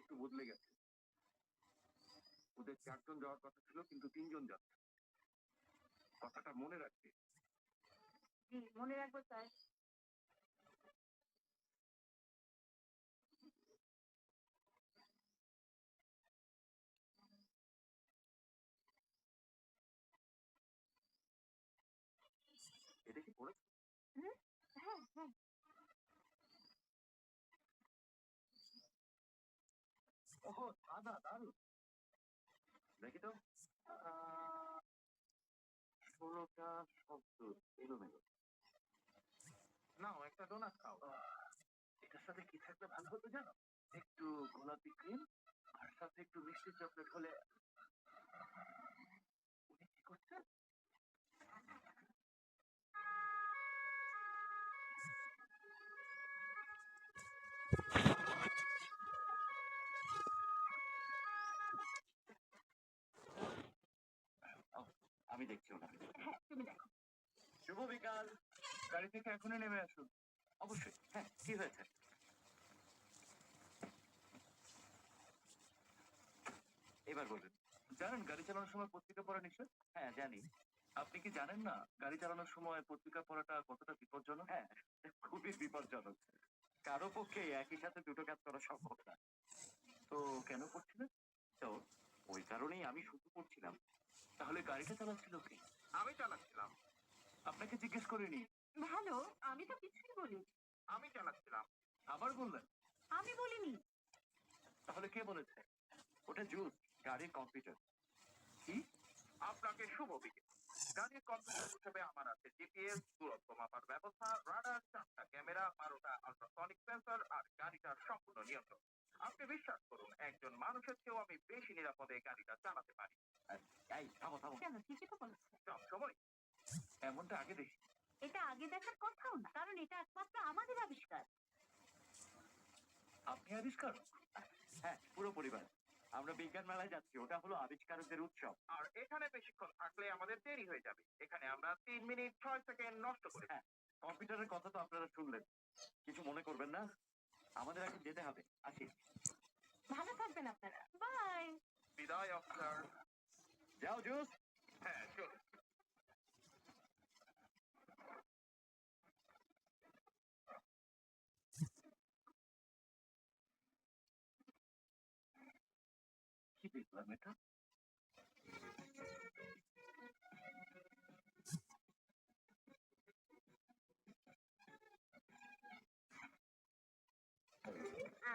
একটু বদলে গেছে। ওদের 4 জন যাওয়ার কথা ছিল, কিন্তু 3 জন যাচ্ছে। কথাটা মনে রাখবে। জি, মনে রাখবো স্যার। এটা কি পড়েছো? হুম? হ্যাঁ, হ্যাঁ। ওহ, সাদা, দারুণ। দেখি তো। 16টা শব্দ এলোমেলো। নাও, একটা ডোনাট খাও। এটার সাথে কি থাকলে ভালো হতো জানো? একটু গোলাপি ক্রিম আর সাথে একটু মিষ্টি চকলেট হলে। উনি কি করছেন? ও, আমি দেখছি ওনাকে। হ্যাঁ, তুমি দেখো। শুভ বিকাল। গাড়ি থেকে এখনই নেমে আসুন। অবশ্যই। হ্যাঁ, কি হয়েছে? এবার বলুন। জানেন গাড়ি চালানোর সময় পত্রিকা পড়া নিষেধ? হ্যাঁ, জানি। আপনি কি জানেন না গাড়ি চালানোর সময় পত্রিকা পড়াটা কতটা বিপজ্জনক? হ্যাঁ, খুবই বিপজ্জনক। কারো পক্ষে একই সাথে দুটো কাজ করা সম্ভব না। তো কেন পড়ছিলেন? তো ওই কারণেই আমি শুধু পড়ছিলাম। তাহলে গাড়িটা চালাচ্ছিল কে? আমি চালাচ্ছিলাম। আপনাকে জিজ্ঞেস করিনি। ভালো, আমি তো কিছুই বলিনি। আমি চালাচ্ছিলাম। আবার বললেন? আমি বলিনি। তাহলে কে বলেছে? ওটা জুস, গাড়ির কম্পিউটার। কি? আপনাকে শুভ বিকেল। গাড়ির কম্পিউটার হিসেবে আমার আছে জিপিএস, দূরত্ব মাপার ব্যবস্থা, রাডার, 4টা ক্যামেরা, 12টা আল্ট্রাসনিক সেন্সর আর গাড়িটার সম্পূর্ণ নিয়ন্ত্রণ। আপনি বিশ্বাস করুন, একজন মানুষের চেয়েও আমি বেশি নিরাপদে গাড়িটা চালাতে পারি। এই থামো থামো। কেন, ঠিকই তো বলেছে। সব সময় এমনটা আগে দেখি। এটা আগে দেখার কথাও না, কারণ এটা একমাত্র আমাদের আবিষ্কার। আপনি আবিষ্কার? হ্যাঁ, পুরো পরিবার। আমরা বিজ্ঞান মেলায় যাচ্ছি, ওটা হলো আবিষ্কারকদের উৎসব। আর এখানে বেশিক্ষণ থাকলে আমাদের দেরি হয়ে যাবে। এখানে আমরা 3 মিনিট 6 সেকেন্ড নষ্ট করি। হ্যাঁ, কম্পিউটারের কথা তো আপনারা শুনলেন। কিছু মনে করবেন না, আমাদের এখন যেতে হবে। আসি। ভালো থাকবেন আপনারা। বাই। বিদায় অফিসার। যাও জুস। হ্যাঁ, চলুন। কি দেখলাম এটা?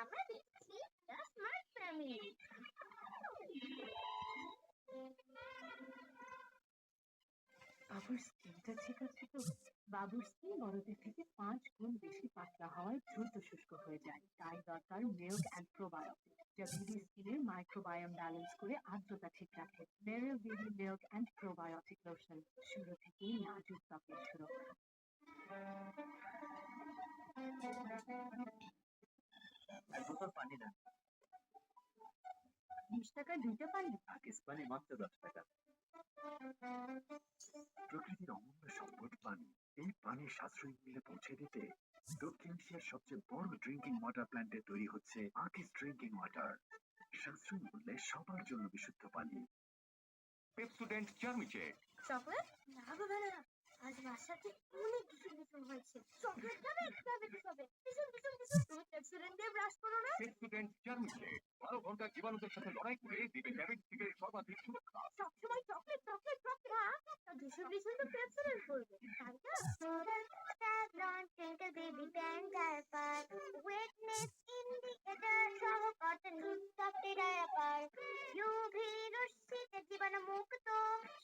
আমরা দেখছি দ্য স্মার্ট ফ্যামিলি। বাবুর স্কিনটা ঠিক আছে তো? বাবুর স্কিন বড়দের থেকে 5 গুণ বেশি পাতলা হওয়ায় দ্রুত শুষ্ক হয়ে যায়, তাই দরকার মিল্ক অ্যান্ড প্রোবায়োটিক, যা বেবি স্কিনের মাইক্রোবায়োম ব্যালেন্স করে আর্দ্রতা ঠিক রাখে। Meril baby milk and probiotic lotion, শুরু থেকেই নাজুক ত্বকের সুরক্ষা। এক বোতল পানি দেন। 20 টাকায় 2টা পানি? আকিস পানি মাত্র 10 টাকা। প্রকৃতির অমূল্য সম্পদ পানি। এই পানি সাশ্রয়ী মূল্যে পৌঁছে দিতে দক্ষিণ এশিয়ার সবচেয়ে বড় ড্রিঙ্কিং ওয়াটার প্ল্যান্টে তৈরি হচ্ছে আকিস ড্রিঙ্কিং ওয়াটার। সাশ্রয়ী মূল্যে সবার জন্য বিশুদ্ধ পানি। পেপসুডেন্ট চার্মিচেট। চকলেট? না গো ভাইয়া, আজ বাসাতে অনেক ভীষণ ভীষণ হয়েছে। চকলেট খাবে? ডায়াবেটিস হবে। ভীষণ ভীষণ ভীষণ। তুমি পেপসোডেন্ট দিয়ে ব্রাশ করো না? পেপসুডেন্ট চার্মিচেট 12 ঘন্টা জীবাণুদের সাথে লড়াই করে দিবে ডায়াবেটিস থেকে সর্বাধিক সুরক্ষা। সবসময় চকলেট চকলেট চকলেট। না, ভীষণ ভীষণ তো পেপসোডেন্ট করবে, তাই না? Savlon Twinkle Baby Band Diaper, Wetness Indicator সহ cotton soft diaper, UV রশ্মিতে জীবাণু মুক্ত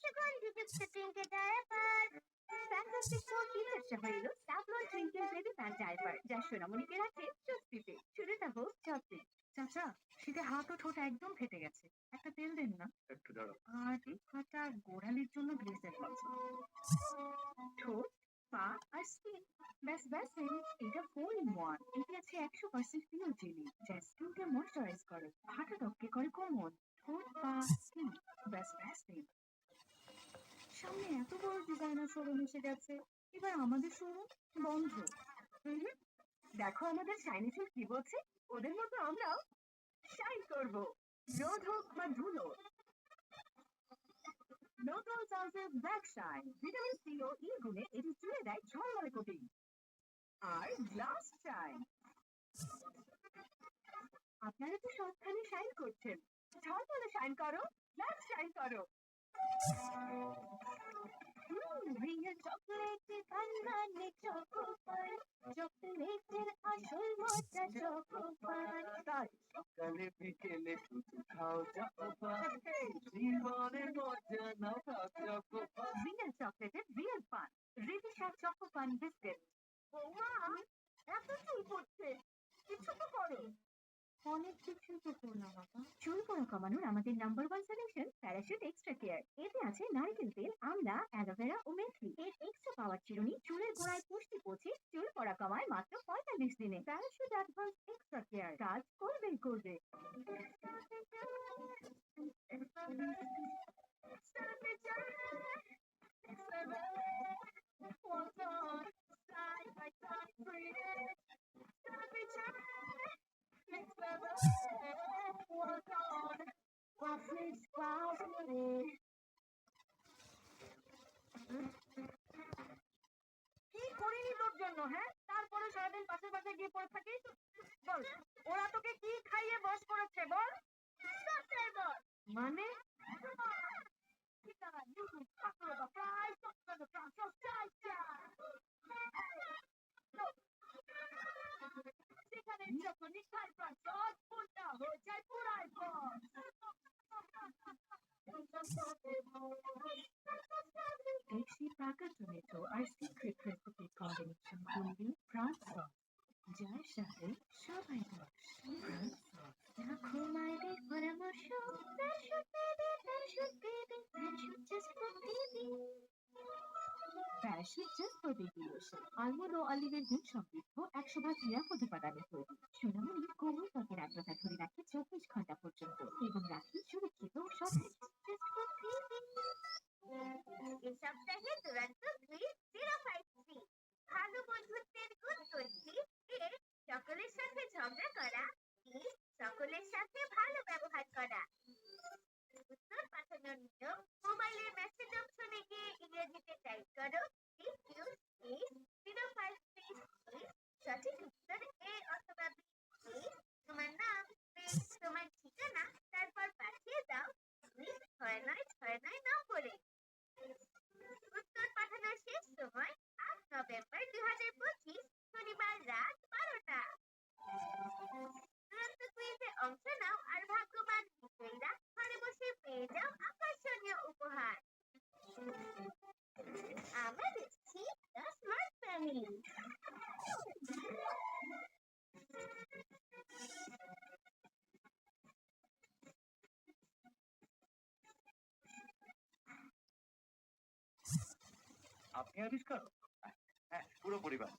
সুগন্ধিযুক্ত Twinkle Diaper। ফ্যান্টাস্টিক ফোর কি ব্যবসা হইল Savlon twinkle baby pant diaper, যা সোনামণিকে রাখে স্বস্তিতে। শুরুটা হোক যত্নে। চাচা, শীতে হাত ও ঠোঁট একদম ফেটে গেছে, একটা তেল দেন না। একটু দাঁড়াও। আর এই হাতা গোড়ালির জন্য গ্লিসের বলছে। ঠোঁট, পা আর স্কিন, ব্যাস ব্যাস এটা 4 in 1। এতে আছে 100% পিওর জেলি, যা স্কিনকে ময়শ্চারাইজ করে, হাঁটা ত্বককে করে কোমল। ঠোঁট, পা, স্কিন, ব্যাস ব্যাস সামনে এত বড় ডিজাইনার শোরুম এসে গেছে, এবার আমাদের শোরুম বন্ধ। হুম, দেখো আমাদের চাইনিজ কি বলছে, ওদের মতো আমরাও শাইন করব, রোদ হোক বা ধুলো। নতুন Sunsilk black shine, vitamin C ও ই গুণে এটি চুলে দেয় ঝলমলে কোটিং। আর গ্লাস শাইন, আপনারা তো সবখানে শাইন করছেন, ঝলমলে শাইন করো, গ্লাস শাইন করো। রিয়েল চকলেটের কান্নানে চকোপার, চকলেটের আসল মজা চকোপার। তাই সকালে বিকেলে শুধু খাও চকোপার, জীবনের মজা নাও খাও চকোপার। রিয়েল চকলেটের রিয়েল ফান, রেডি শাক চকো পান বিস্কিট। বৌমা, এত চুল পড়ছে, কিছু তো করো। অনেক কিছু তো করলাম বাবা। চুল পড়া কমানোর আমাদের number one solution parachute extra care. এতে আছে নারকেল তেল, আমলা, অ্যালোভেরা ও মেথি। এর এক্সট্রা পাওয়ার চিরুনি চুলের গোড়ায় পুষ্টি পৌঁছে চুল পড়া কমায় মাত্র 45 দিনে। প্যারাশুট অ্যাডভান্স এক্সট্রা কেয়ার কাজ করবে করবে। কি করিনি তোর জন্য, হ্যাঁ? তারপরে সারাদিন পাশে পাশে গিয়ে পড়ে থাকিস। বল, ওরা তোকে কি খাইয়ে বস করেছে বল? মানে সেখানে যখনই খাই প্রাণ ফুলটা হয়ে যায় পুরাই বস। দেশি পাকা টমেটো আর সিক্রেট রেসিপি কম্বিনেশন তৈরি প্রাণ সস, যার সাথে সবাই বস। প্রাণ সস, দেখো মায়েদের পরামর্শ, Parachute baby, Parachute baby, Parachute just for baby. Parachute just for baby lotion, almond ও অলিভের গুণ সমৃদ্ধ 100% নিরাপদ উপাদানে তৈরি। সোনামণি কোমল ত্বকের আর্দ্রতা ধরে রাখে 24 ঘন্টা পর্যন্ত এবং রাখে সুরক্ষিত ও সতেজ। এই সপ্তাহে দুরন্ত কুইজ 053, ভালো বন্ধুত্বের গুণ কোনটি? এ, সকলের সাথে ঝগড়া করা, বি, সকলের সাথে ভালো ব্যবহার করা। উত্তর পাঠানোর নিয়ম, মোবাইলের মেসেজ অপশনে গিয়ে ইংরেজিতে টাইপ করো CQ053, সঠিক উত্তর এ অথবা বি। তোমার নাম, তোমার ঠিকানা, তারপর পাঠিয়ে দাও 6969 নম্বরে। উত্তর পাঠানোর শেষ সময় 8 নভেম্বর 2025, শনিবার রাত 12টা। দুরন্ত কুইজে অংশ নাও আর ভাগ্যবান বিজয়ীরা ঘরে বসে পেয়ে যাও আকর্ষণীয় উপহার। আমরা দেখছি দ্য স্মার্ট ফ্যামিলি। আপনি আবিষ্কারক? হ্যাঁ, পুরো পরিবার।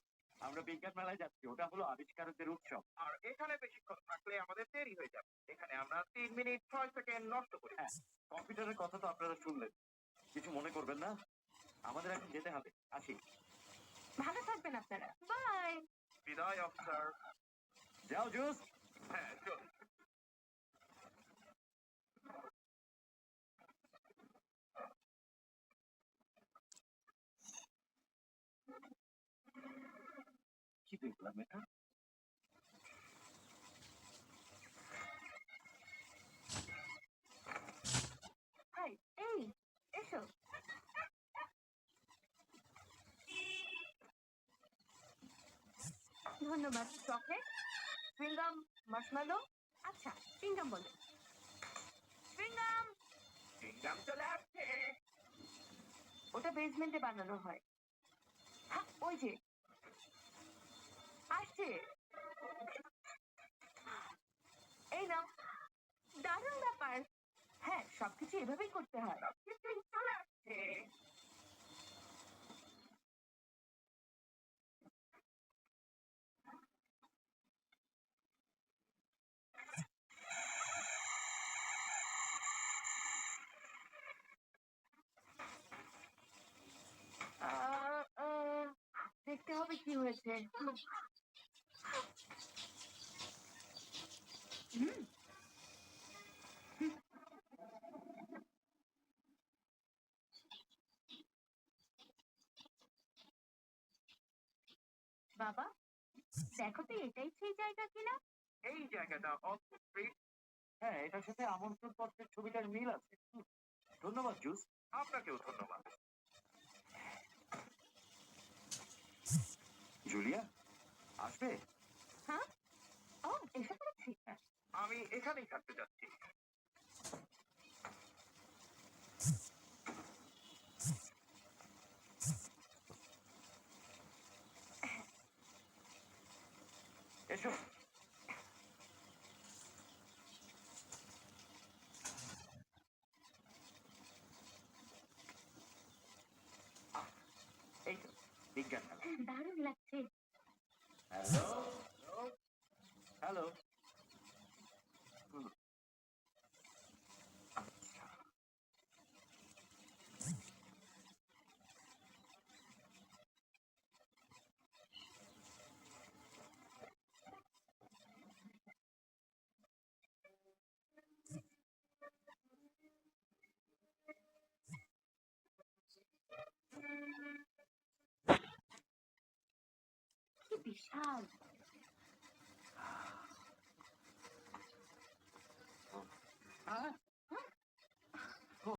আমরা বিজ্ঞান মেলায় যাচ্ছি, ওটা হলো আবিষ্কারকদের উৎসব। আর এখানে বেশিক্ষণ থাকলে আমাদের দেরি হয়ে যাবে। এখানে আমরা 3 মিনিট 6 সেকেন্ড নষ্ট করি। হ্যাঁ, কম্পিউটারের কথা তো আপনারা শুনলেন, কিছু মনে করবেন না। আমাদের এখন যেতে হবে, আসি। ভালো থাকবেন আপনারা। বাই। বিদায় অফিসার। যাও জুস। হ্যাঁ চল। কি দেখলাম এটা? হাই, এই এসো। ধন্যবাদ। Chocolate, chewing gum, Marshmallow. আচ্ছা, চুইংগাম বলো। চুইংগাম। ইনকাম চলে আসছে। ওটা বেসমেন্টে বানানো হয়। হ্যাঁ, ওই যে আসছে। এই নাও। দারুণ ব্যাপার। হ্যাঁ, সবকিছু এভাবেই করতে হয়। চলে আসছে। দেখতে হবে কি হয়েছে। বাবা দেখো তো এটাই সেই জায়গা কিনা। এই জায়গাটা অক্সফোর্ড স্ট্রিট। হ্যাঁ, এটার সাথে আমন্ত্রণ পত্রের ছবিটার মিল আছে। ধন্যবাদ জুস। আপনাকেও ধন্যবাদ। জুলিয়া আসবে? হ্যাঁ, ও এসে পড়েছি। আমি এখানেই থাকতে যাচ্ছি। এসো। এই তো বিজ্ঞান মেলা। দারুণ লাগছে। Hello hello. আচ্ছা, কি বিশাল। হ্যাঁ